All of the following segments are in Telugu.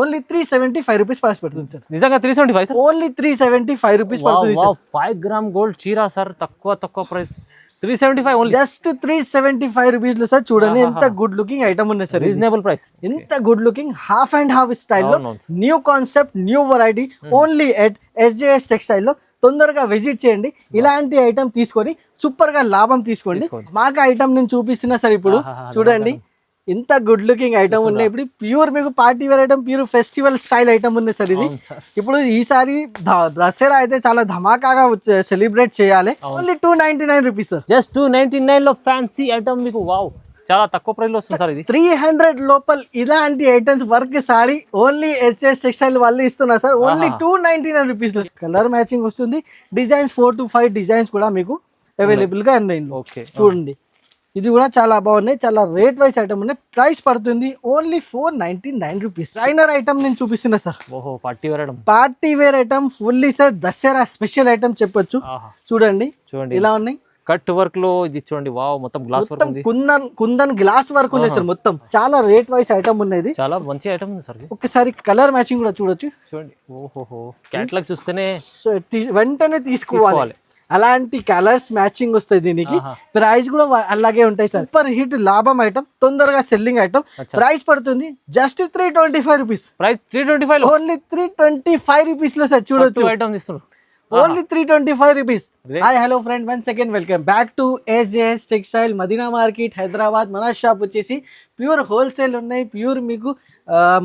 ఓన్లీ 375 రూపీస్ కాస్ట్ పడుతుంది సార్. నిజంగా 375 సార్, ఓన్లీ 375 రూపీస్ పడుతుంది సార్. 5 గ్రామ్ గోల్డ్ చీర సార్, తక్కువ ప్రైస్ 375 ఓన్లీ, జస్ట్ 375 రూపీస్ లో సార్. చూడండి ఎంత గుడ్ లుకింగ్ ఐటమ్ ఉంది సార్, రీజనబుల్ ప్రైస్, ఎంత good looking half and half స్టైల్లో new concept new variety only at SJS textile లో. తొందరగా విజిట్ చేయండి, ఇలాంటి ఐటమ్ తీసుకొని సూపర్ గా లాభం తీసుకోండి. మాకు ఐటమ్ నేను చూపిస్తున్నా సార్ ఇప్పుడు చూడండి, ఇంత గుడ్ లుకింగ్ ఐటమ్ ఉన్నాయి. ఇప్పుడు ప్యూర్ మీకు party wear item, pure festival style item ఉన్నాయి సార్ ఇది. ఇప్పుడు ఈసారి దసరా అయితే చాలా ధమాకాగా సెలబ్రేట్ చేయాలి. ఓన్లీ 299 రూపీస్ సార్, జస్ట్ 299 లో ఫ్యాన్సీ ఐటమ్ మీకు వావ్ చాలా తక్కువ ప్రైస్ లో వస్తుంది సార్. ఇది 300 లోపల ఇలాంటి items work sorry only SJS textile వాళ్ళు ఇస్తున్నారు సార్. ఓన్లీ 299 రూపీస్ లో కలర్ మ్యాచింగ్ వస్తుంది. డిజైన్స్ 4 to 5 డిజైన్స్ కూడా మీకు అవైలబుల్ గా ఉన్నాయి. ఓకే చూడండి, ఇది కూడా చాలా బాగున్నాయి, చాలా రేట్ వైస్ ఐటమ్ ఉన్నాయి. ప్రైస్ పడుతుంది ఓన్లీ 499 రూపీస్. లైనర్ ఐటమ్ నేను చూపిస్తున్నా సార్. ఓహో party wear item fully sir, Dasara special item చెప్పొచ్చు. చూడండి ఇలా ఉన్నాయి, కట్ వర్క్ లో ఇది చూడండి, వావ్ మొత్తం గ్లాస్ వర్క్ ఉంది, కుందన్ గ్లాస్ వర్క్ ఉన్నాయి సార్. మొత్తం చాలా రేట్ వైస్ ఐటమ్ ఉన్నది, చాలా మంచి ఐటమ్ ఉంది సార్. ఒకసారి కలర్ మ్యాచింగ్ కూడా చూడొచ్చు. చూడండి, ఓహో కేటలాగ్ చూస్తేనే వెంటనే తీసుకోవాలి, అలాంటి కలర్స్ మ్యాచింగ్ వస్తాయి దీనికి. ప్రైస్ కూడా అలాగే ఉంటాయి సార్. సూపర్ హిట్ లాభం ఐటమ్, తొందరగా సెల్లింగ్ ఐటమ్. ప్రైస్ పడుతుంది just 325 rupees. Price 325, only 325 rupees లో సార్. చూడొచ్చు ఐటమ్ ఇస్తున్నారు, only 325 rupees. Hi hello friend, one second welcome back to SJS textile Madina market Hyderabad. మన షాప్ వచ్చేసి ప్యూర్ హోల్సేల్ ఉన్నాయి. ప్యూర్ మీకు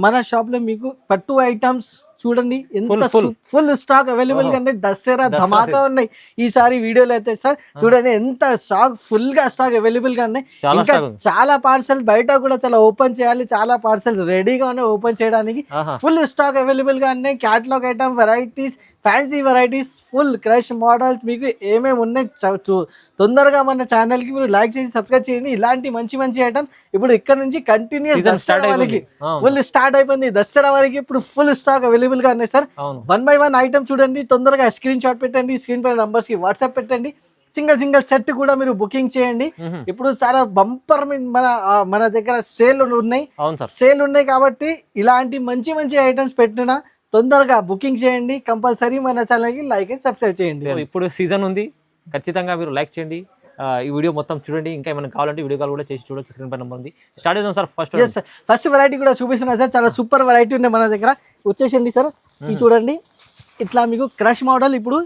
మన షాప్ లో మీకు పట్టు ఐటమ్స్ చూడండి ఎంత ఫుల్ స్టాక్ అవైలబుల్ గా ఉన్నాయి. దసరా ధమాకా ఉన్నాయి ఈసారి వీడియోలో అయితే సార్. చూడండి ఎంత స్టాక్ ఫుల్ గా స్టాక్ అవైలబుల్ గా ఉన్నాయి. ఇంకా చాలా పార్సల్ బయట కూడా చాలా ఓపెన్ చేయాలి, చాలా పార్సల్ రెడీగా ఉన్నాయి ఓపెన్ చేయడానికి. ఫుల్ స్టాక్ అవైలబుల్ గా ఉన్నాయి. Catalogue item varieties, fancy varieties, full crush models మీకు ఏమేమి ఉన్నాయి తొందరగా మన ఛానల్ కి మీరు లైక్ చేసి సబ్స్క్రైబ్ చేయండి. ఇలాంటి మంచి ఐటమ్ ఇప్పుడు ఇక్కడ నుంచి కంటిన్యూస్ దసరా వరకు ఫుల్ స్టార్ట్ అయిపోయింది. దసరా వరకు ఇప్పుడు ఫుల్ స్టాక్ అవైలబుల్ గా ఉన్నాయి సార్. 1 by 1 ఐటమ్ చూడండి, తొందరగా స్క్రీన్ షాట్ పెట్టండి, స్క్రీన్ పై నంబర్స్ కి వాట్సాప్ పెట్టండి. సింగిల్ సెట్ కూడా మీరు బుకింగ్ చేయండి. ఇప్పుడు చాలా బంపర్ మన దగ్గర సేల్ ఉన్నాయి కాబట్టి ఇలాంటి మంచి ఐటమ్స్ పెట్టినా తొందరగా బుకింగ్ చేయండి. కంపల్సరీ మన ఛానల్ కి లైక్ అండ్ సబ్స్క్రైబ్ చేయండి. ఇప్పుడు సీజన్ ఉంది, ఖచ్చితంగా మీరు లైక్ చేయండి. ఈ వీడియో మొత్తం చూడండి. ఇంకా ఏమైనా కావాలంటే వీడియో కాల్ కూడా చేసి చూడొచ్చు, స్క్రీన్ పై నెంబర్ ఉంది. స్టార్ట్ చేద్దాం సార్. ఫస్ట్ వెరైటీ కూడా చూపిస్తున్నా సార్, చాలా సూపర్ వెరైటీ ఉన్నాయి మన దగ్గర. వచ్చేసండి సార్, ఇది చూడండి, ఇట్లా మీకు క్రష్ మోడల్ ఇప్పుడు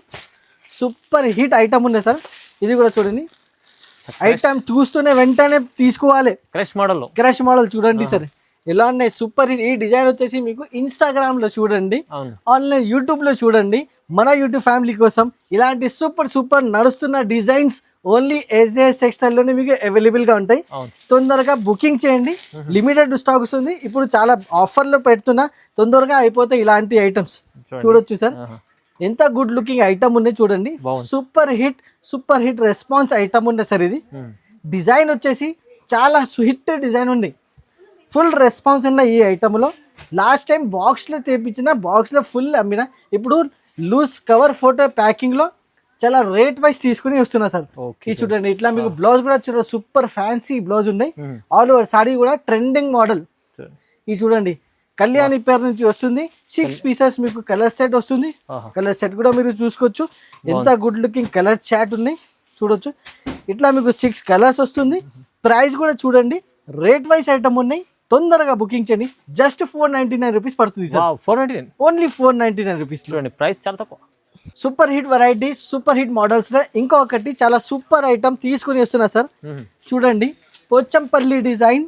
సూపర్ హిట్ ఐటమ్ ఉన్నాయి సార్. ఇది కూడా చూడండి, ఐటమ్ చూస్తూనే వెంటనే తీసుకోవాలి. క్రష్ మోడల్ చూడండి సార్ ఎలా ఉన్నాయి, సూపర్ హిట్. ఈ డిజైన్ వచ్చేసి మీకు ఇన్స్టాగ్రామ్ లో చూడండి, ఆన్లైన్ యూట్యూబ్ లో చూడండి. మన యూట్యూబ్ ఫ్యామిలీ కోసం ఇలాంటి సూపర్ నడుస్తున్న డిజైన్స్ ఓన్లీ SJS టెక్స్టైల్ లోనే మీకు అవైలబుల్ గా ఉంటాయి. తొందరగా బుకింగ్ చేయండి, లిమిటెడ్ స్టాక్ వస్తుంది. ఇప్పుడు చాలా ఆఫర్ లో పెడుతున్నా, తొందరగా అయిపోతాయి ఇలాంటి ఐటమ్స్. చూడొచ్చు సార్ ఎంత గుడ్ లుకింగ్ ఐటమ్ ఉన్నాయి. చూడండి సూపర్ హిట్ రెస్పాన్స్ ఐటమ్ ఉంది సార్. ఇది డిజైన్ వచ్చేసి చాలా హిట్ డిజైన్ ఉంది, ఫుల్ రెస్పాన్స్ ఉన్న ఈ ఐటమ్ లో. లాస్ట్ టైం బాక్స్ లో తెప్పించిన, బాక్స్ లో ఫుల్ అమ్మిన, ఇప్పుడు లూజ్ కవర్ ఫోటో ప్యాకింగ్ లో చాలా రేట్ వైస్ తీసుకుని వస్తున్నా సార్. ఇది చూడండి, ఇట్లా మీకు బ్లౌజ్ కూడా చూడండి, సూపర్ ఫ్యాన్సీ బ్లౌజ్ ఉన్నాయి. ఆల్ ఓవర్ సాడీ కూడా ట్రెండింగ్ మోడల్. ఇది చూడండి, కళ్యాణి పేరు నుంచి వస్తుంది. 6 పీసెస్ మీకు కలర్ సెట్ వస్తుంది. కలర్ సెట్ కూడా మీరు చూసుకోవచ్చు. ఎంత గుడ్ లుకింగ్ కలర్ చాట్ ఉన్నాయి చూడొచ్చు. ఇట్లా మీకు 6 కలర్స్ వస్తుంది. ప్రైస్ కూడా చూడండి, రేట్ వైస్ ఐటమ్ ఉన్నాయి. తొందరగా బుకింగ్ చేయండి. జస్ట్ 499 రూపీస్ పడుతుంది సార్. 499, only 499 rupees. చూడండి ప్రైస్ చాలా తక్కువ. Super hit variety, super hit models లో ఇంకొకటి చాలా సూపర్ ఐటమ్ తీసుకుని వస్తున్నా సార్. చూడండి, పోచంపల్లి డిజైన్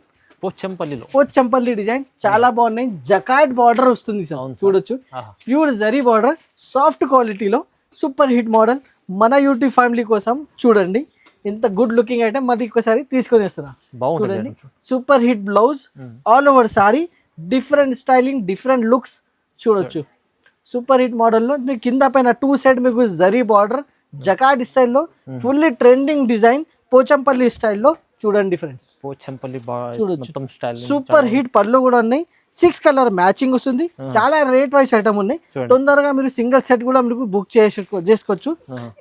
చాలా బాగున్నాయి. జకాట్ బార్డర్ వస్తుంది సార్, చూడొచ్చు. ప్యూర్ జరీ బార్డర్, సాఫ్ట్ క్వాలిటీలో సూపర్ హిట్ మోడల్. మన యూట్యూబ్ ఫ్యామిలీ కోసం చూడండి ఇంత గుడ్ లుకింగ్ ఐటమ్ మరి ఒకసారి తీసుకొని వస్తున్నా. చూడండి, super hit blouse, all over sorry, different styling, different looks చూడొచ్చు. సూపర్ హిట్ మోడల్లో కింద పైన 2 సైడ్ మీకు జరీ బార్డర్, జకాట్ స్టైల్లో ఫుల్లీ ట్రెండింగ్ డిజైన్, పోచంపల్లి స్టైల్లో చూడండి ఫ్రెండ్స్, పోచంపల్లి చూడొచ్చు. మొత్తం స్టైల్ సూపర్ హిట్ పళ్ళు కూడా ఉన్నాయి, 6 కలర్ మ్యాచింగ్ వస్తుంది, చాలా రేట్ వైస్ ఐటమ్ ఉన్నాయి. చూడండి. తొందరగా మీరు సింగిల్ సెట్ కూడా మీకు బుక్ చేసుకోవచ్చు.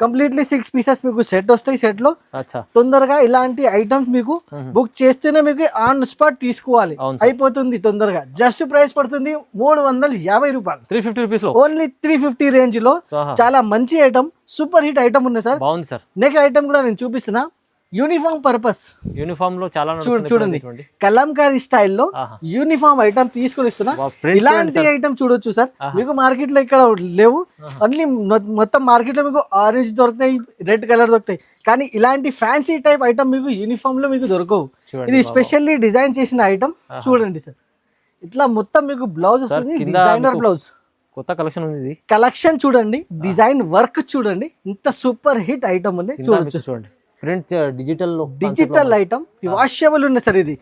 కంప్లీట్లీ 6 పీసెస్ మీకు సెట్ వస్తాయి. సెట్ లో అచ్చా తొందరగా ఇలాంటి ఐటమ్స్ మీకు బుక్ చేస్తేనే మీకు ఆన్ స్పాట్ తీసుకోవాలి, అవును. అయిపోతుంది తొందరగా. జస్ట్ ప్రైస్ పడుతుంది 350 రూపాయలు, 350 రూపీస్ లో ఓన్లీ 350 రేంజ్ లో. చాలా మంచి ఐటమ్, సూపర్ హిట్ ఐటమ్ ఉన్నాయి సార్. బాగుంది సార్. నెక్స్ట్ ఐటమ్ కూడా నేను చూపిస్తున్నా, యూనిఫామ్ పర్పస్. యూనిఫామ్ లో చాలా చూడండి, కలంకారీ స్టైల్లో యూనిఫామ్ ఐటమ్ తీసుకొని ఇస్తున్నా. ఇలాంటి ఐటమ్ చూడొచ్చు సార్, మీకు మార్కెట్ లో ఇక్కడ లేవు. అన్ని మొత్తం మార్కెట్ లో మీకు ఆరెంజ్ దొరుకుతాయి, రెడ్ కలర్ దొరుకుతాయి, కానీ ఇలాంటి ఫ్యాన్సీ టైప్ ఐటమ్ మీకు యూనిఫామ్ లో మీకు దొరకవు. ఇది స్పెషల్లీ డిజైన్ చేసిన ఐటమ్. చూడండి సార్, ఇట్లా మొత్తం మీకు బ్లౌజ్ వస్తుంది, డిజైనర్ బ్లౌజ్. కొత్త కలెక్షన్ ఉంది. కలెక్షన్ చూడండి, డిజైన్ వర్క్ చూడండి, ఇంత సూపర్ హిట్ ఐటమ్ ఉంది. చూడొచ్చు, చూడండి ప్రింట్ డిజిటల్ ఐటమ్, వాషబుల్ ఉంది సార్. ఇది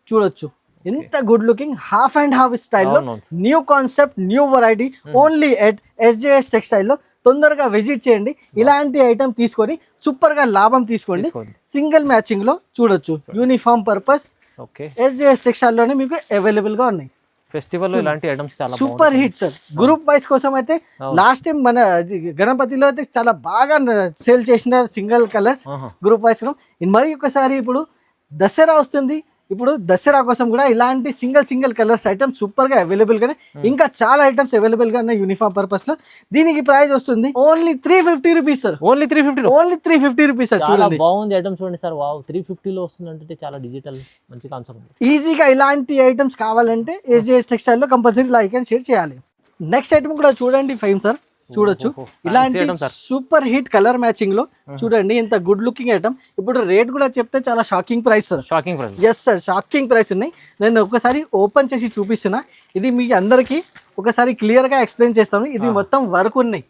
చూడొచ్చు, ఎంత good looking, half and half స్టైల్లో, new concept, new variety, only at SJS textile లో. తొందరగా విజిట్ చేయండి, ఇలాంటి ఐటమ్ తీసుకొని సూపర్ గా లాభం తీసుకోండి. సింగిల్ మ్యాచింగ్ లో చూడొచ్చు, యూనిఫామ్ పర్పస్ SJS టెక్స్టైల్ లోనే మీకు అవైలబుల్ గా ఉన్నాయి. ఫెస్టివల్ లో ఇలాంటి ఐటమ్స్ చాలా super hit sir. Group wise కోసం అయితే లాస్ట్ టైం మన గణపతిలో అయితే చాలా బాగా సేల్ చేసిన సింగిల్ కలర్స్ గ్రూప్ వైస్. మరి ఒకసారి ఇప్పుడు దసరా వస్తుంది, ఇప్పుడు దసరా కోసం కూడా ఇలాంటి సింగిల్ కలర్స్ ఐటమ్స్ సూపర్ గా అవైలబుల్ గానే, ఇంకా చాలా ఐటమ్స్ అవైలబుల్ గా ఉన్నాయి యూనిఫామ్ పర్పస్ లో. దీనికి ప్రైస్ వస్తుంది only 350 rupees sir. Only 350 rupees sir. చాలా బాగుంది ఐటమ్ చూడండి సార్. వావ్, 350 లో వస్తుందంటే చాలా డిజిటల్ మంచి కాన్సెప్ట్. ఈజీగా ఇలాంటి ఐటమ్స్ కావాలంటే SJS టెక్స్టైల్ లో కంపల్సరీ లైక్ అండ్ షేర్ చేయాలి. నెక్స్ట్ ఐటమ్ కూడా చూడండి ఫైమ్ సార్, చూడొచ్చు, ఇలాంటి సూపర్ హిట్ కలర్ మ్యాచింగ్ లో. చూడండి ఎంత గుడ్ లుకింగ్ ఐటమ్. ఇప్పుడు రేట్ కూడా చెప్తే చాలా shocking price sir. Shocking price, yes sir, shocking price ఉన్నాయి. నేను ఒకసారి ఓపెన్ చేసి చూపిస్తున్నా, ఇది మీ అందరికి ఒకసారి క్లియర్ గా ఎక్స్ప్లెయిన్ చేస్తాను. ఇది మొత్తం వర్క్ ఉన్నాయి,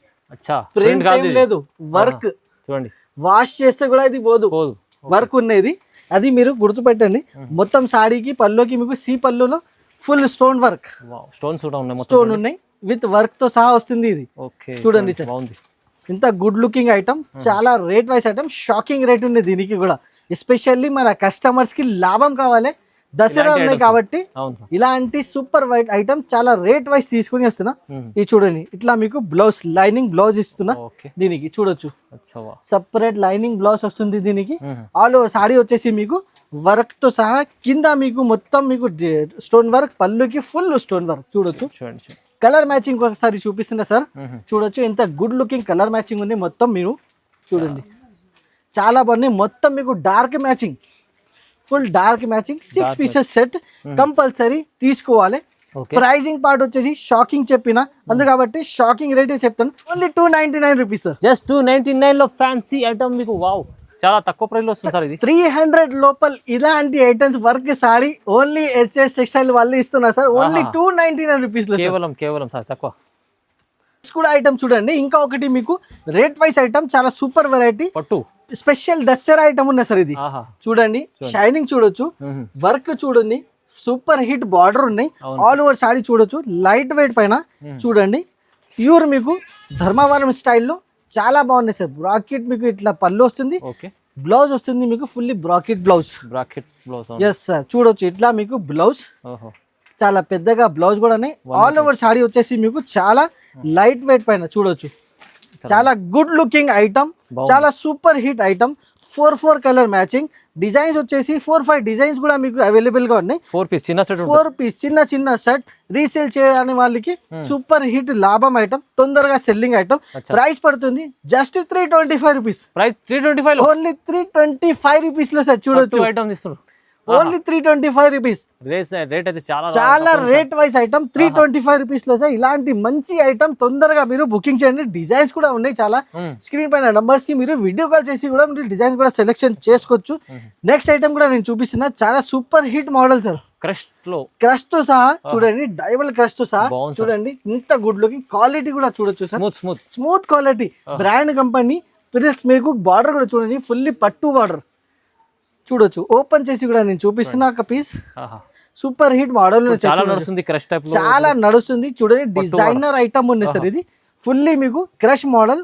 ప్రింట్ ఏం లేదు, వర్క్. చూడండి, వాష్ చేస్తే కూడా ఇది పోదు, వర్క్ ఉన్నది. అది మీరు గుర్తుపెట్టండి. మొత్తం సాడీకి పల్లోకి మీకు సి పల్లులో ఫుల్ స్టోన్ వర్క్, స్టోన్ ఉన్నాయి, విత్ వర్క్ తో సహా వస్తుంది. ఇది చూడండి సార్, ఇంత గుడ్ లుకింగ్ ఐటమ్, చాలా rate wise item, shocking rate ఉంది దీనికి కూడా. ఎస్పెషల్లీ మన కస్టమర్స్ కి లాభం కావాలి, దసరా ఉన్నాయి కాబట్టి ఇలాంటి సూపర్ వైట్ ఐటమ్ చాలా రేట్ వైస్ తీసుకుని వస్తున్నా. ఇది చూడండి, ఇట్లా మీకు బ్లౌజ్, లైనింగ్ బ్లౌజ్ ఇస్తున్నా దీనికి. చూడొచ్చు, సపరేట్ లైనింగ్ బ్లౌజ్ వస్తుంది దీనికి. ఆల్ ఓవర్ సాడీ వచ్చేసి మీకు వర్క్ తో సహా, కింద మీకు మొత్తం మీకు స్టోన్ వర్క్, పళ్ళుకి ఫుల్ స్టోన్ వర్క్. చూడొచ్చు, కలర్ మ్యాచింగ్ ఒకసారి చూపిస్తున్నా సార్. చూడొచ్చు, ఎంత గుడ్ లుకింగ్ కలర్ మ్యాచింగ్ ఉంది. మొత్తం మీరు చూడండి, చాలా బాగుంది. మొత్తం మీకు dark matching, full dark matching, 6 pieces set compulsory తీసుకోవాలి. ప్రైజింగ్ పార్ట్ వచ్చేసి షాకింగ్ చెప్పిన అందు కాబట్టి షాకింగ్ రేట్ చెప్తాను. Only 299 rupees sir. జస్ట్ 299 లో ఫ్యాన్సీ ఐటమ్ మీకు. వావ్, చాలా తక్కువ ప్రైస్ లో వస్తుంది సార్. ఇది 300 లోపల ఇలాంటి items work sorry only SJS textile వాళ్ళు ఇస్తున్నారు సార్. ఓన్లీ 299 రూపీస్ లో, కేవలం సార్ తక్కువ. కూడా ఐటమ్ చూడండి, ఇంకా ఒకటి మీకు రేట్ వైస్ ఐటమ్, చాలా సూపర్ వెరైటీ పట్టు స్పెషల్ దసరా ఐటమ్ ఉన్నాయి సార్. ఇది చూడండి, షైనింగ్ చూడొచ్చు, వర్క్ చూడండి, సూపర్ హిట్ బార్డర్ ఉన్నాయి, ఆల్ ఓవర్ సాడీ చూడొచ్చు, లైట్ వెయిట్ పైన. చూడండి, ప్యూర్ మీకు ధర్మవరం స్టైల్లో చాలా బాగున్నాయి సార్. బ్రాకెట్ మీకు ఇట్లా పళ్ళు వస్తుంది, బ్లౌజ్ వస్తుంది మీకు fully bracket blouse. Yes sir, చూడొచ్చు, ఇట్లా మీకు బ్లౌజ్ చాలా పెద్దగా బ్లౌజ్ కూడా ఉన్నాయి. ఆల్ ఓవర్ సాడీ వచ్చేసి మీకు చాలా లైట్ వెయిట్ పైన. చూడొచ్చు, చాలా గుడ్ లుకింగ్ ఐటమ్, చాలా super hit item. 4 colour matching, designs వచ్చేసి 4-5 డిజైన్స్ కూడా మీకు అవైలబుల్ గా ఉన్నాయి. 4 పీస్ చిన్న సెట్ రీసేల్ చేయని వాళ్ళకి సూపర్ హిట్ లాభం ఐటమ్, తొందరగా సెల్లింగ్ ఐటమ్. ప్రైస్ పడుతుంది జస్ట్ 325 రూపీస్. ఓన్లీ 325 రూపీస్ లో సార్. చూడొచ్చు, ఓన్లీ 325 రూపీస్. రేట్ అయితే చాలా రేట్ వైస్ ఐటమ్, 325 రూపీస్ లో సార్. ఇలాంటి మంచి ఐటమ్ తొందరగా మీరు బుకింగ్ చేయండి. డిజైన్స్ కూడా ఉన్నాయి చాలా. స్క్రీన్ పైన నంబర్స్ కి మీరు వీడియో కాల్ చేసి కూడా మీరు డిజైన్స్ కూడా సెలెక్షన్ చేసుకోవచ్చు. నెక్స్ట్ ఐటమ్ కూడా నేను చూపిస్తున్నా, చాలా super hit model sir. Crush తో సహా చూడండి, డైవల్ క్రష్ తో సహా చూడండి, ఇంత గుడ్ లుకింగ్. క్వాలిటీ కూడా చూడొచ్చు sir, smooth quality, brand company. Plus మీకు బార్డర్ కూడా చూడండి, ఫుల్లీ పట్టు బార్డర్. చూడొచ్చు, ఓపెన్ చేసి కూడా నేను చూపిస్తున్నా ఒక పీస్. సూపర్ హిట్ మోడల్, చాలా నడుస్తుంది. చూడండి, డిజైనర్ ఐటమ్ ఉంది సార్. ఇది ఫుల్లీ మీకు క్రష్ మోడల్.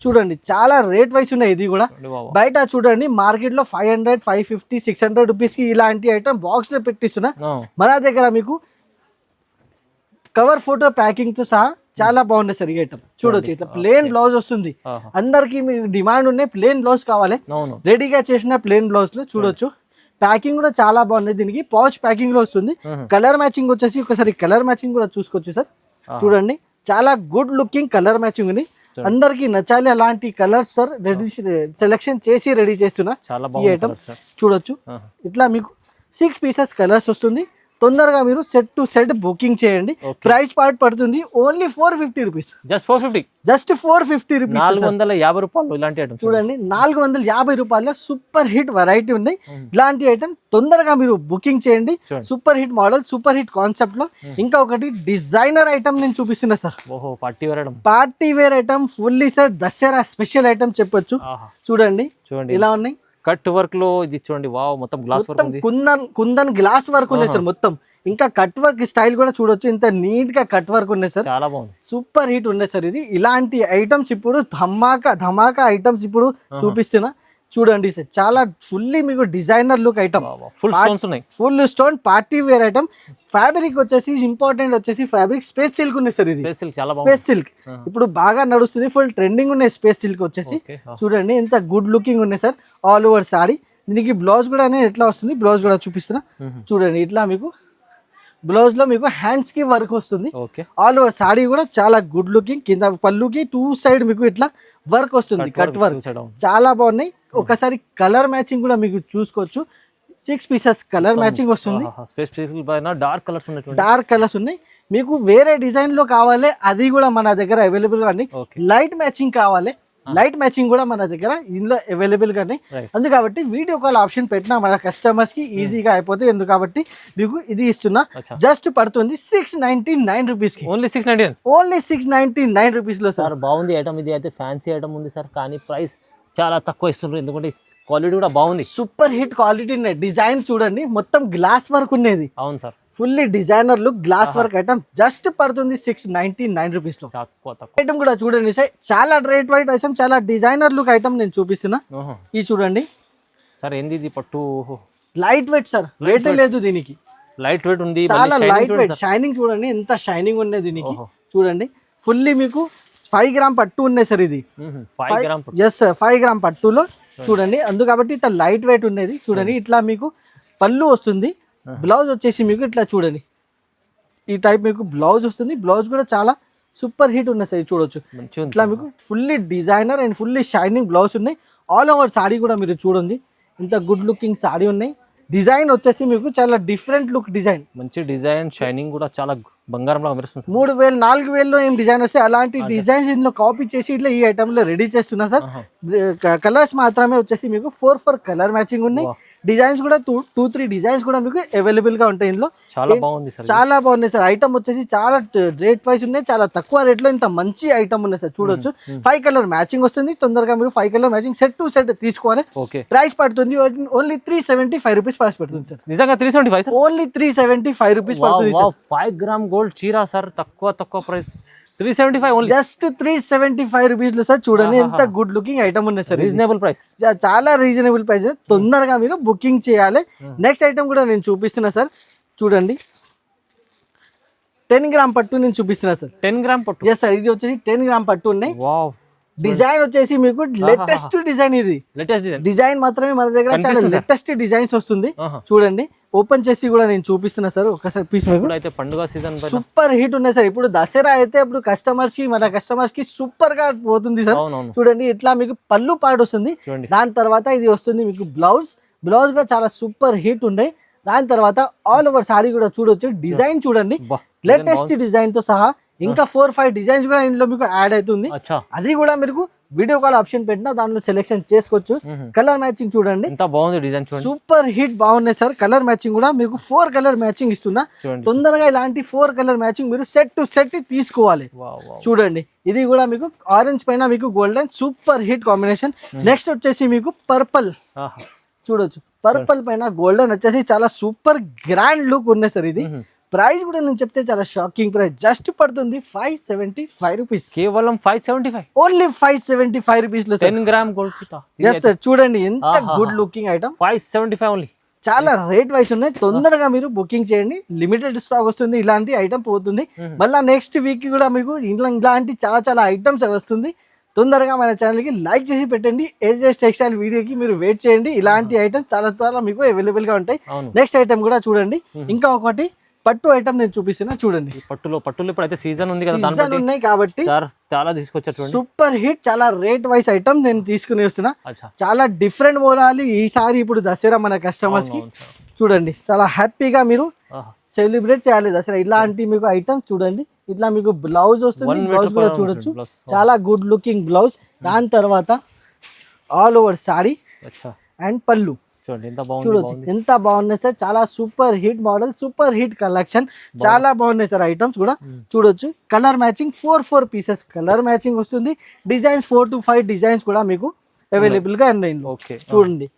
చూడండి చాలా రేట్ వైస్ ఉన్నాయి. ఇది కూడా బాబా. బయట చూడండి మార్కెట్ లో 500, 550, 600 రూపీస్ కి ఇలాంటి ఐటమ్ బాక్స్ లో పెట్టిస్తున్నా. మన దగ్గర మీకు కవర్ ఫోటో ప్యాకింగ్ తో సహా చాలా బాగుంది సార్ ఈ ఐటమ్. చూడొచ్చు ఇట్లా ప్లేన్ బ్లౌజ్ వస్తుంది. అందరికి మీకు డిమాండ్ ఉన్నాయి ప్లేన్ బ్లౌజ్ కావాలి, రెడీగా చేసిన ప్లేన్ బ్లౌజ్ లో చూడొచ్చు. ప్యాకింగ్ కూడా చాలా బాగుంది. దీనికి పౌచ్ ప్యాకింగ్ లో వస్తుంది. కలర్ మ్యాచింగ్ వచ్చేసి ఒకసారి కలర్ మ్యాచింగ్ కూడా చూసుకోవచ్చు సార్. చూడండి చాలా గుడ్ లుకింగ్ కలర్ మ్యాచింగ్ ఉంది. అందరికి నచ్చాలి అలాంటి కలర్స్ సార్. రెడీ సెలెక్షన్ చేసి రెడీ చేస్తున్నా ఈ ఐటమ్. చూడొచ్చు ఇట్లా మీకు 6 పీసెస్ కలర్స్ వస్తుంది. తొందరగా మీరు సెట్ టు సెట్ బుకింగ్ చేయండి. ప్రైస్ పార్ట్ పడుతుంది only 450 rupees. Just 450, just 450 rupees. 450 రూపాయలు ఇలాంటి ఐటమ్ చూడండి. 450 రూపాయల సూపర్ హిట్ వెరైటీ ఉన్నాయి. ఇలాంటి ఐటమ్ తొందరగా మీరు బుకింగ్ చేయండి. Super hit model, super hit concept లో ఇంకా ఒకటి డిజైనర్ ఐటమ్ నేను చూపిస్తున్నా sir. Party wear item, party wear item fully sir Dasara special item చెప్పొచ్చు. చూడండి ఇలా ఉన్నాయి. కట్ వర్క్ లో ఇది చూడండి. వావ్, మొత్తం గ్లాస్ వర్క్ ఉంది. కుందన్ గ్లాస్ వర్క్ ఉన్నాయి సార్ మొత్తం. ఇంకా కట్ వర్క్ స్టైల్ కూడా చూడొచ్చు. ఇంత నీట్ గా కట్ వర్క్ ఉన్నాయి సార్. చాలా బాగుంది, సూపర్ హిట్ ఉన్నాయి సార్. ఇది ఇలాంటి ఐటమ్స్ ఇప్పుడు ధమాకా ఐటమ్స్ ఇప్పుడు చూపిస్తున్నా. చూడండి సార్ చాలా ఫుల్లీ మీకు designer look item. Full stone party wear item. Fabric వచ్చేసి ఇంపార్టెంట్ వచ్చేసి ఫ్యాబ్రిక్ స్పేస్ సిల్క్ ఉంది సార్. ఇది స్పేస్ సిల్క్ ఇప్పుడు బాగా నడుస్తుంది. ఫుల్ ట్రెండింగ్ ఉన్నాయి స్పేస్ సిల్క్ వచ్చేసి. చూడండి ఎంత గుడ్ లుకింగ్ ఉన్నాయి సార్. All over sari. దీనికి బ్లౌజ్ కూడా ఎట్లా వస్తుంది బ్లౌజ్ కూడా చూపిస్తున్నా. చూడండి ఇట్లా మీకు బ్లౌజ్ లో మీకు హ్యాండ్స్ కి వర్క్ వస్తుంది. ఆల్ ఓవర్ సాడీ కూడా చాలా గుడ్ లుకింగ్. కింద పళ్ళుకి 2 సైడ్ మీకు ఇట్లా వర్క్ వస్తుంది, కట్ వర్క్ చాలా బాగున్నాయి. ఒకసారి కలర్ మ్యాచింగ్ కూడా మీకు చూసుకోవచ్చు. 6 పీసెస్ కలర్ మ్యాచింగ్ వస్తుంది. డార్క్ కలర్స్ ఉన్నాయి. మీకు వేరే డిజైన్ లో కావాలి అది కూడా మన దగ్గర అవైలబుల్ గా ఉంది. లైట్ మ్యాచింగ్ కావాలి, లైట్ మ్యాచింగ్ కూడా మన దగ్గర ఇందులో అవైలబుల్ గానే ఉంది. కాబట్టి వీడియో కాల్ ఆప్షన్ పెట్టినా మన కస్టమర్స్ కి ఈజీగా అయిపోతుంది. ఎందుకు కాబట్టి మీకు ఇది ఇస్తున్నా. జస్ట్ పడుతుంది 699 రూపీస్ కి. ఓన్లీ 699 రూపీస్ లో సార్. బాగుంది ఐటమ్. ఇది అయితే ఫ్యాన్సీ ఐటమ్ ఉంది సార్, కానీ ప్రైస్ చాలా తక్కువ ఇస్తున్నారు. ఎందుకంటే క్వాలిటీ కూడా బాగుంది. సూపర్ హిట్ క్వాలిటీ ఉన్నాయి. డిజైన్ చూడండి మొత్తం గ్లాస్ వర్క్ ఉన్నది. అవును sir, fully designer look glass work item. Just పడుతుంది 699 రూపీస్ లో. ఐటమ్ కూడా చూడండి సార్ చాలా రేట్ వైట్ ఐటమ్, చాలా డిజైనర్ లుక్ ఐటమ్ నేను చూపిస్తున్నా. ఇది చూడండి సార్. ఏంది ఇది పట్టు? లైట్ వెయిట్ సార్, రేట్ లేదు దీనికి. లైట్ వెయిట్ ఉంది, చాలా లైట్ వెయిట్. షైనింగ్ చూడండి ఎంత షైనింగ్ ఉన్నది దీనికి. చూడండి ఫుల్లీ మీకు 5 గ్రామ్ పట్టు ఉన్నాయి సార్. ఇది 5 గ్రామ్. ఎస్ సార్ 5 గ్రామ్ పట్టులో చూడండి. అందుకు కాబట్టి ఇట్లా లైట్ వెయిట్ ఉన్నది. చూడండి ఇట్లా మీకు పళ్ళు వస్తుంది. బ్లౌజ్ వచ్చేసి మీకు ఇట్లా చూడండి ఈ టైప్ మీకు బ్లౌజ్ వస్తుంది. బ్లౌజ్ కూడా చాలా సూపర్ హిట్ ఉన్నాయి సార్. చూడొచ్చు ఇట్లా మీకు fully designer and fully shining blouse ఉన్నాయి. ఆల్ ఓవర్ సాడీ కూడా మీరు చూడండి ఇంత గుడ్ లుకింగ్ సాడీ ఉన్నాయి. డిజైన్ వచ్చేసి మీకు చాలా డిఫరెంట్ లుక్ డిజైన్, మంచి డిజైన్. షైనింగ్ కూడా చాలా బంగారం లాగా మెరుస్తుంది. 3000 4000లో ఏం డిజైన్ వస్తే అలాంటి డిజైన్స్ ఇందులో కాపీ చేసి ఇట్లా ఈ ఐటమ్ లో రెడీ చేస్తున్నా సార్. కలర్స్ మాత్రమే వచ్చేసి మీకు 4 కలర్ మ్యాచింగ్ ఉన్నాయి. డిజైన్స్ కూడా 2-3 డిజైన్స్ కూడా మీకు అవైలబుల్ గా ఉంటాయి ఇందులో. చాలా బాగుంది సార్, చాలా బాగుంది సార్. ఐటమ్ వచ్చేసి చాలా రేట్ వైస్ ఉన్నాయి. చాలా తక్కువ రేట్ లో ఇంత మంచి ఐటమ్ ఉన్నాయి సార్. చూడొచ్చు 5 కలర్ మ్యాచింగ్ వస్తుంది. తొందరగా మీరు 5 colour matching set to set తీసుకోవాలి. ప్రైస్ పడుతుంది ఓన్లీ 375 రూపీస్ ప్రైస్ పడుతుంది సార్. నిజంగా 375? ఓన్లీ 375 రూపీస్ పడుతుంది సార్. 5 గ్రామ్ గోల్డ్ చీరా సార్. తక్కువ ప్రైస్ 375 ఓన్లీ. జస్ట్ 375 రూపీస్ లో సార్. చూడండి ఎంత గుడ్ లుకింగ్ ఐటమ్ ఉన్నాయి సార్. రీజనబుల్ ప్రైస్, చాలా రీజనబుల్ ప్రైస్. తొందరగా మీరు బుకింగ్ చేయాలి. నెక్స్ట్ ఐటమ్ కూడా నేను చూపిస్తున్నా సార్. చూడండి 10 గ్రామ్ పట్టు నేను చూపిస్తున్నా సార్. 10 గ్రామ్ పట్టు. Yes sir. ఇది వచ్చేసి 10 గ్రామ్ పట్టు ఉన్నాయి. డిజైన్ వచ్చేసి మీకు లేటెస్ట్ డిజైన్. ఇది డిజైన్ మాత్రమే మన దగ్గర చాలా లేటెస్ట్ డిజైన్స్ వస్తుంది. చూడండి ఓపెన్ చేసి కూడా నేను చూపిస్తున్నా సార్. ఒకసారి పీస్ అయితే పండుగ సీజన్ సూపర్ హిట్ ఉన్నాయి సార్. ఇప్పుడు దసరా అయితే ఇప్పుడు మన కస్టమర్స్ కి సూపర్ గా పోతుంది సార్. చూడండి ఇట్లా మీకు పళ్ళు పాటు వస్తుంది. దాని తర్వాత ఇది వస్తుంది మీకు బ్లౌజ్ కూడా చాలా సూపర్ హిట్ ఉన్నాయి. దాని తర్వాత ఆల్ ఓవర్ సారీ కూడా చూడొచ్చు. డిజైన్ చూడండి లేటెస్ట్ డిజైన్ తో సహా ఇంకా 4-5 డిజైన్స్ కూడా ఇందులో మీకు యాడ్ అవుతుంది. అది కూడా మీకు వీడియో కాల్ ఆప్షన్ పెట్టినా దాంట్లో సెలెక్షన్ చేసుకోవచ్చు. కలర్ మ్యాచింగ్ చూడండి ఎంత బాగుంది. డిజైన్ సూపర్ హిట్ బాగున్నాయి సార్. కలర్ మ్యాచింగ్ కూడా మీకు 4 కలర్ మ్యాచింగ్ ఇస్తున్నా. తొందరగా ఇలాంటి 4 కలర్ మ్యాచింగ్ మీరు సెట్ టు సెట్ తీసుకోవాలి. చూడండి ఇది కూడా మీకు ఆరెంజ్ పైన మీకు golden super hit combination. Next వచ్చేసి మీకు పర్పుల్ చూడొచ్చు. పర్పుల్ పైన గోల్డెన్ వచ్చేసి చాలా సూపర్ గ్రాండ్ లుక్ ఉన్నాయి సార్. ఇది ప్రైస్ కూడా నేను చెప్తే చాలా షాకింగ్ ప్రైస్, జస్ట్ పడుతుంది 575 రూపీస్, కేవలం 575, ఓన్లీ 575 రూపీస్ లో 10 గ్రామ్ గోల్డ్ చిట్టా. ఎస్ సార్, చూడండి ఎంత గుడ్ లుకింగ్ ఐటమ్, 575 ఓన్లీ. చాలా రేట్ వైస్ ఉన్నాయి. తొందరగా మీరు బుకింగ్ చేయండి, లిమిటెడ్ స్టాక్ వస్తుంది, ఇలాంటి ఐటమ్ పోతుంది. మళ్ళీ నెక్స్ట్ వీక్ కూడా మీకు ఇలాంటి చాలా చాలా ఐటమ్స్ వస్తుంది. తొందరగా మన ఛానల్కి లైక్ చేసి పెట్టండి. ఏజెస్ టెక్స్టైల్ వీడియోకి మీరు వెయిట్ చేయండి, ఇలాంటి ఐటమ్స్ చాలా చాలా మీకు అవైలబుల్ గా ఉంటాయి. నెక్స్ట్ ఐటమ్ కూడా చూడండి, ఇంకా ఒకటి పట్టు ఐటమ్ నేను చూపిస్తున్నా చూడండి. పట్టులో ఇప్పుడు అయితే సీజన్ ఉంది కదా, సీజన్ ఉన్నాయి కాబట్టి చాలా తీసుకొచ్చారు. సూపర్ హిట్, చాలా రేట్ వైస్ ఐటమ్ నేను తీసుకుని వస్తున్నా. చాలా డిఫరెంట్ మోడాలి ఈసారి ఇప్పుడు దసరా మన కస్టమర్స్ కి. చూడండి చాలా హ్యాపీగా మీరు సెలబ్రేట్ చేయాలి దసరా. ఇలాంటి మీకు ఐటమ్స్ చూడండి, ఇట్లా మీకు బ్లౌజ్ వస్తుంది, బ్లౌజ్ కూడా చూడొచ్చు, చాలా గుడ్ లుకింగ్ బ్లౌజ్. దాని తర్వాత ఆల్ ఓవర్ సారీ అండ్ పళ్ళు చూడొచ్చు ఎంత బాగున్నాయి సార్. చాలా super hit model, super hit collection, చాలా బాగున్నాయి సార్ ఐటమ్స్ కూడా చూడొచ్చు. Colour matching 4 pieces colour matching వస్తుంది. డిజైన్స్ 4 to 5 డిజైన్స్ కూడా మీకు అవైలబుల్ గా ఉన్నాయి. చూడండి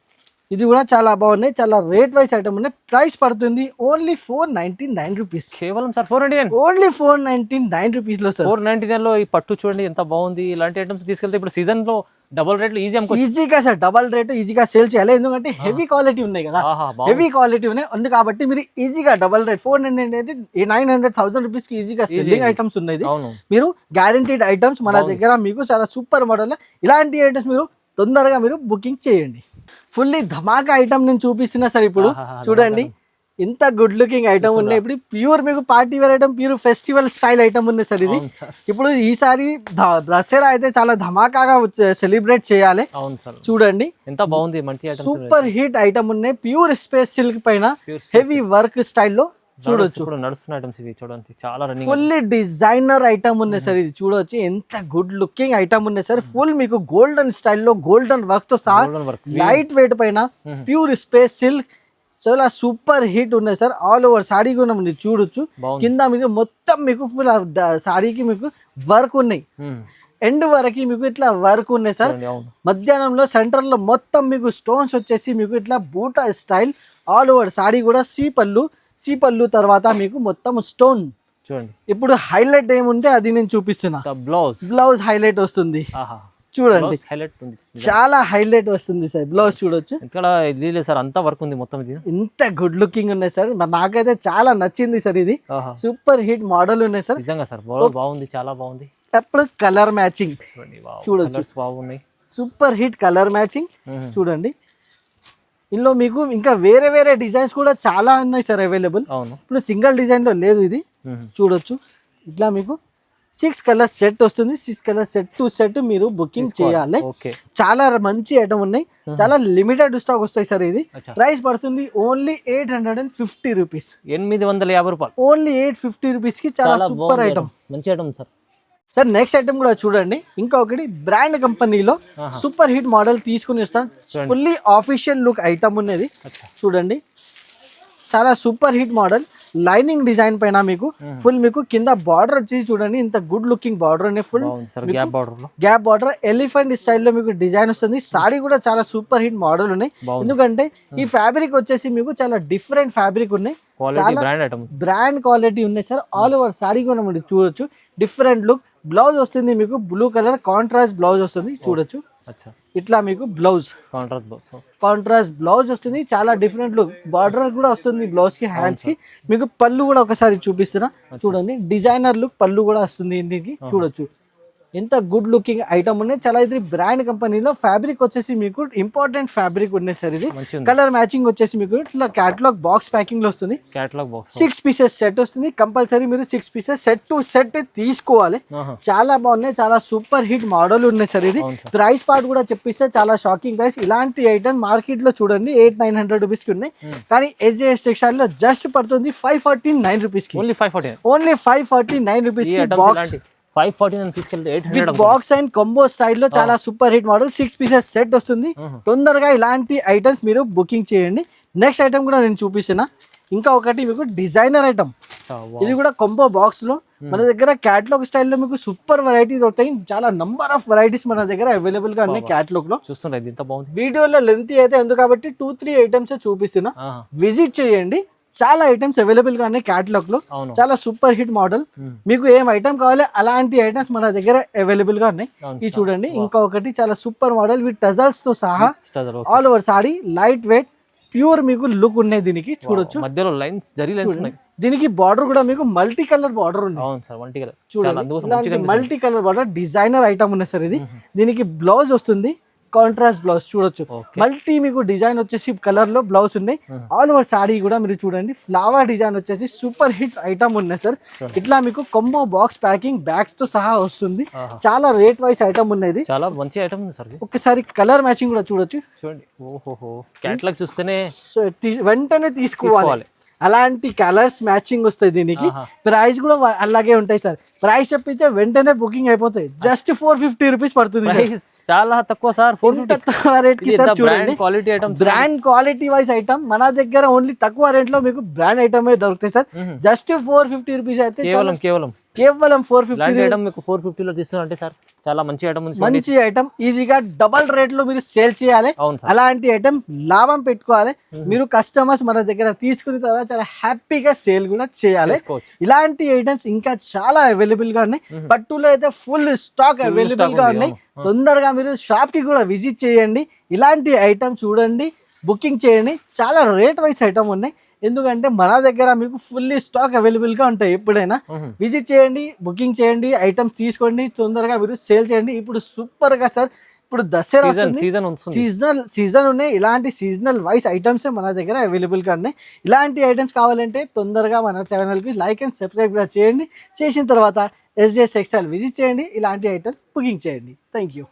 ఇది కూడా చాలా బాగున్నాయి, చాలా రేట్ వైస్ ఐటమ్ ఉన్నాయి. ప్రైస్ పడుతుంది ఓన్లీ 499 రూపీస్, కేవలం సార్ 499, ఓన్లీ 499 రూపీస్ లో సార్. 499 లో ఈ పట్టు చూడండి ఎంత బాగుంది. ఇలాంటి ఐటమ్స్ తీసుకెళ్తే ఇప్పుడు సీజన్ లో డబుల్ రేట్లు ఈజీగా సార్, డబల్ రేట్ ఈజీగా సేల్ చేయాలి. ఎందుకంటే హెవీ క్వాలిటీ ఉన్నాయి కదా, హెవీ క్వాలిటీ ఉన్నాయి ఉంది కాబట్టి మీరు ఈజీగా డబల్ రేట్ 499 అయితే 900,000 రూపీస్ కి ఈజీగా సెల్లింగ్ ఐటమ్స్ ఉన్నాయి. మీరు గ్యారంటీడ్ ఐటమ్స్ మన దగ్గర మీకు చాలా సూపర్ మోడల్. ఇలాంటి ఐటమ్స్ మీరు తొందరగా మీరు బుకింగ్ చేయండి. ఫుల్లీ ధమాకా ఐటమ్ నేను చూపిస్తున్నా సార్. ఇప్పుడు చూడండి ఇంత గుడ్ లుకింగ్ ఐటమ్ ఉన్నాయి. ఇప్పుడు ప్యూర్ మీకు party wear item, pure festival style item ఉన్నాయి సార్. ఇది ఇప్పుడు ఈసారి దసరా అయితే చాలా ధమాకాగా సెలబ్రేట్ చేయాలి. చూడండి ఎంత బాగుంది, సూపర్ హిట్ ఐటమ్ ఉన్నాయి. ప్యూర్ స్పేస్ సిల్క్ పైన హెవీ వర్క్ స్టైల్లో చూడొచ్చు. చూడండి చాలా ఫుల్లీ డిజైనర్ ఐటమ్ ఉన్నాయి సార్. ఇది చూడొచ్చు ఎంత గుడ్ లుకింగ్ ఐటమ్ ఉన్నాయి సార్. ఫుల్ మీకు గోల్డెన్ స్టైల్లో గోల్డెన్ వర్క్ తో సహా లైట్ వెయిట్ పైన ప్యూర్ స్పేస్ సిల్క్ చాలా సూపర్ హిట్ ఉన్నాయి సార్. ఆల్ ఓవర్ సారీ కూడా మీరు చూడొచ్చు. కింద మీకు మొత్తం మీకు ఫుల్ సారీకి మీకు వర్క్ ఉన్నాయి, ఎండ్ వరకు మీకు ఇట్లా వర్క్ ఉన్నాయి సార్. మధ్యాహ్నంలో సెంటర్ లో మొత్తం మీకు స్టోన్స్ వచ్చేసి మీకు ఇట్లా బూటా స్టైల్. ఆల్ ఓవర్ సారీ కూడా సీ పళ్ళు తర్వాత మీకు మొత్తం స్టోన్. చూడండి ఇప్పుడు హైలైట్ ఏముంటే అది నేను చూపిస్తున్నా. బ్లౌజ్ హైలైట్ వస్తుంది చూడండి, చాలా హైలైట్ వస్తుంది సార్. బ్లౌజ్ చూడొచ్చు సార్, అంతా వర్క్ ఉంది మొత్తం. ఇది ఇంత గుడ్ లుకింగ్ ఉన్నాయి సార్, నాకైతే చాలా నచ్చింది సార్. ఇది సూపర్ హిట్ మోడల్ ఉన్నాయి సార్. నిజంగా సార్ బాగుంది, చాలా బాగుంది. అప్పుడు కలర్ మ్యాచింగ్ చూడొచ్చు, బాగున్నాయి, సూపర్ హిట్ కలర్ మ్యాచింగ్. చూడండి ఇందులో మీకు ఇంకా వేరే వేరే డిజైన్స్ కూడా చాలా ఉన్నాయి సార్ అవైలబుల్. ఇప్పుడు సింగిల్ డిజైన్ లో లేదు ఇది. చూడొచ్చు ఇట్లా మీకు 6 కలర్స్ సెట్ వస్తుంది. 6 కలర్స్ సెట్ టు సెట్ మీరు బుకింగ్ చేయాలి. చాలా మంచి ఐటమ్ ఉన్నాయి, చాలా లిమిటెడ్ స్టాక్ వస్తాయి సార్. ఇది ప్రైస్ పడుతుంది ఓన్లీ 850 రూపీస్, 850 రూపాయలు, ఓన్లీ 850 రూపీస్ కి చాలా సూపర్ ఐటమ్, మంచి item sir. Sir next item కూడా చూడండి, ఇంకొకటి బ్రాండ్ కంపెనీలో సూపర్ హిట్ మోడల్ తీసుకుని వస్తాను. ఫుల్లీ ఆఫీషియల్ లుక్ ఐటమ్ ఉన్నది చూడండి, చాలా super hit model. Lining design పైన మీకు ఫుల్ మీకు కింద బార్డర్ వచ్చేసి చూడండి ఇంత గుడ్ లుకింగ్ బార్డర్ అనే ఫుల్ గ్యాప్ బార్డర్ ఎలిఫెంట్ స్టైల్లో మీకు డిజైన్ వస్తుంది. సారీ కూడా చాలా సూపర్ హిట్ మోడల్ ఉన్నాయి. ఎందుకంటే ఈ ఫ్యాబ్రిక్ వచ్చేసి మీకు చాలా డిఫరెంట్ ఫ్యాబ్రిక్ ఉన్నాయి, చాలా బ్రాండ్ క్వాలిటీ ఉన్నాయి సార్. ఆల్ ఓవర్ సారీ కూడా మీరు చూడొచ్చు, డిఫరెంట్ లుక్. బ్లౌజ్ వస్తుంది మీకు బ్లూ కలర్ కాంట్రాస్ట్ బ్లౌజ్ వస్తుంది చూడొచ్చు. ఇట్లా మీకు బ్లౌజ్ కాంట్రాస్ట్ బ్లౌజ్ వస్తుంది, చాలా డిఫరెంట్ లుక్. బార్డర్ కూడా వస్తుంది బ్లౌజ్ కి, హ్యాండ్స్ కి. మీకు పళ్ళు కూడా ఒకసారి చూపిస్తున్నా చూడండి, డిజైనర్ లుక్ పళ్ళు కూడా వస్తుంది ఇంటికి చూడొచ్చు. ఎంత గుడ్ లుకింగ్ ఐటమ్ ఉన్నాయి, చాలా ఇది బ్రాండ్ కంపెనీలో. ఫ్యాబ్రిక్ వచ్చేసి మీకు ఇంపార్టెంట్ ఫ్యాబ్రిక్ ఉన్నాయి సార్. ఇది కలర్ మ్యాచింగ్ వచ్చేసి మీకు ఇట్లా క్యాటలాగ్ బాక్స్ ప్యాకింగ్ లో వస్తుంది. 6 పీసెస్ సెట్ వస్తుంది. కంపల్సరీ మీరు 6 పీసెస్ సెట్ టు సెట్ తీసుకోవాలి. చాలా బాగున్నాయి, చాలా సూపర్ హిట్ మోడల్ ఉన్నాయి సార్. ఇది ప్రైస్ పార్ట్ కూడా చెప్పిస్తే చాలా షాకింగ్ ప్రైస్. ఇలాంటి ఐటమ్ మార్కెట్ లో చూడండి 800-900 రూపీస్ కి ఉన్నాయి, కానీ ఎస్జేఎస్ టెక్స్టైల్ లో జస్ట్ పడుతుంది 549 రూపీస్ కి, ఓన్లీ 549 రూపీస్ కి బాక్స్. 549 తీసుకెళ్తే 800 బాక్స్ అండ్ కాంబో స్టైల్లో చాలా super hit model. 6 pieces set వస్తుంది. తొందరగా ఇలాంటి ఐటమ్స్ మీరు బుకింగ్ చేయండి. నెక్స్ట్ ఐటమ్ కూడా నేను చూపిస్తున్నా, ఇంకా ఒకటి మీకు డిజైనర్ ఐటమ్. ఇది కూడా కాంబో బాక్స్ లో మన దగ్గర క్యాటలాగ్ స్టైల్లో మీకు సూపర్ వెరైటీస్ ఉంటాయి. చాలా నంబర్ ఆఫ్ వెరైటీస్ మన దగ్గర అవైలబుల్ గా ఉన్నాయి క్యాటలాగ్ లో. చూస్తుంటే వీడియోలో లెంత్ అయితే ఎందుకు కాబట్టి 2-3 ఐటమ్స్ చూపిస్తున్నా, విజిట్ చేయండి. చాలా ఐటమ్స్ అవైలబుల్ గా ఉన్నాయి క్యాటలాగ్ లో. అవును. చాలా సూపర్ హిట్ మోడల్. మీకు ఏం ఐటమ్ కావాలి అలాంటి ఐటమ్స్ మన దగ్గర అవైలబుల్ గా ఉన్నాయి. ఇది చూడండి, ఇంకా ఒకటి చాలా సూపర్ మోడల్ విత్ టజల్స్ తో సహా all over saree, light weight, pure మీకు లుక్ ఉన్నాయి. దీనికి చూడొచ్చు మధ్యలో లైన్స్ జరీ లైన్స్ ఉన్నాయి. దీనికి బార్డర్ కూడా మీకు మల్టీ కలర్ బార్డర్ ఉంది. అవును సార్, మల్టీ కలర్ చూడండి, multi colour border designer item ఉంది సార్ ఇది. దీనికి బ్లౌజ్ వస్తుంది, కాంట్రాస్ట్ బ్లౌజ్ చూడొచ్చు. మల్టీ మీకు డిజైన్ వచ్చేసి కలర్ లో బ్లౌజ్ ఉన్నాయి. ఆల్ ఓవర్ సాడీ కూడా మీరు చూడండి ఫ్లవర్ డిజైన్ వచ్చేసి సూపర్ హిట్ ఐటమ్ ఉన్నాయి సార్. ఇట్లా మీకు కొంబో బాక్స్ ప్యాకింగ్ బ్యాగ్స్ తో సహా వస్తుంది. చాలా రేట్ వైస్ ఐటమ్ ఉన్నది, చాలా మంచి ఐటమ్ ఉంది సార్. ఒకసారి కలర్ మ్యాచింగ్ కూడా చూడొచ్చు. చూడండి, ఓహోహో, కేటలాగ్ చూస్తేనే వెంటనే తీసుకోవాలి. అలాంటి కలర్స్ మ్యాచింగ్ వస్తాయి. దీనికి ప్రైస్ కూడా అలాగే ఉంటాయి సార్. ప్రైస్ చెప్పితే వెంటనే బుకింగ్ అయిపోతాయి. జస్ట్ 450 రూపీస్ పడుతుంది. చాలా తక్కువ సార్, తక్కువ రేట్ కి సార్. చూడండి, quality item, brand quality wise item మన దగ్గర ఓన్లీ తక్కువ రేట్ లో మీకు బ్రాండ్ ఐటమ్ దొరుకుతాయి సార్. జస్ట్ 450 రూపీస్ అయితే కేవలం 450 ఐటమ్ మీకు 450 లో తీస్తున్నారంటే సార్ చాలా మంచి ఐటమ్ ఉంది. మంచి ఐటమ్ ఈజీగా డబల్ రేట్ లో మీరు సేల్ చేయాలి. అలాంటి ఐటమ్ లాభం పెట్టుకోవాలి. మీరు కస్టమర్స్ మన దగ్గర తీసుకున్న తర్వాత చాలా హ్యాపీగా సేల్ కూడా చేయాలి. ఇలాంటి ఐటమ్స్ ఇంకా చాలా అవైలబుల్ గా ఉన్నాయి. పట్టులో అయితే ఫుల్ స్టాక్ అవైలబుల్ గా ఉన్నాయి. తొందరగా మీరు షాప్ కి కూడా విజిట్ చేయండి. ఇలాంటి ఐటమ్ చూడండి, బుకింగ్ చేయండి. చాలా రేట్ వైస్ ఐటమ్ ఉన్నాయి. ఎందుకంటే మన దగ్గర మీకు ఫుల్లీ స్టాక్ అవైలబుల్ గా ఉంటాయి. ఎప్పుడైనా విజిట్ చేయండి, బుకింగ్ చేయండి, ఐటమ్స్ తీసుకోండి, తొందరగా మీరు సేల్ చేయండి. ఇప్పుడు సూపర్ గా సార్, ఇప్పుడు దసరా సీజన్ ఉన్నాయి. ఇలాంటి సీజనల్ వైస్ ఐటమ్స్ మన దగ్గర అవైలబుల్ గా ఉన్నాయి. ఇలాంటి ఐటమ్స్ కావాలంటే తొందరగా మన ఛానల్ కి లైక్ అండ్ సబ్స్క్రైబ్ కూడా చేయండి. చేసిన తర్వాత SJS టెక్స్టైల్ విజిట్ చేయండి. ఇలాంటి ఐటమ్స్ బుకింగ్ చేయండి. Thank you.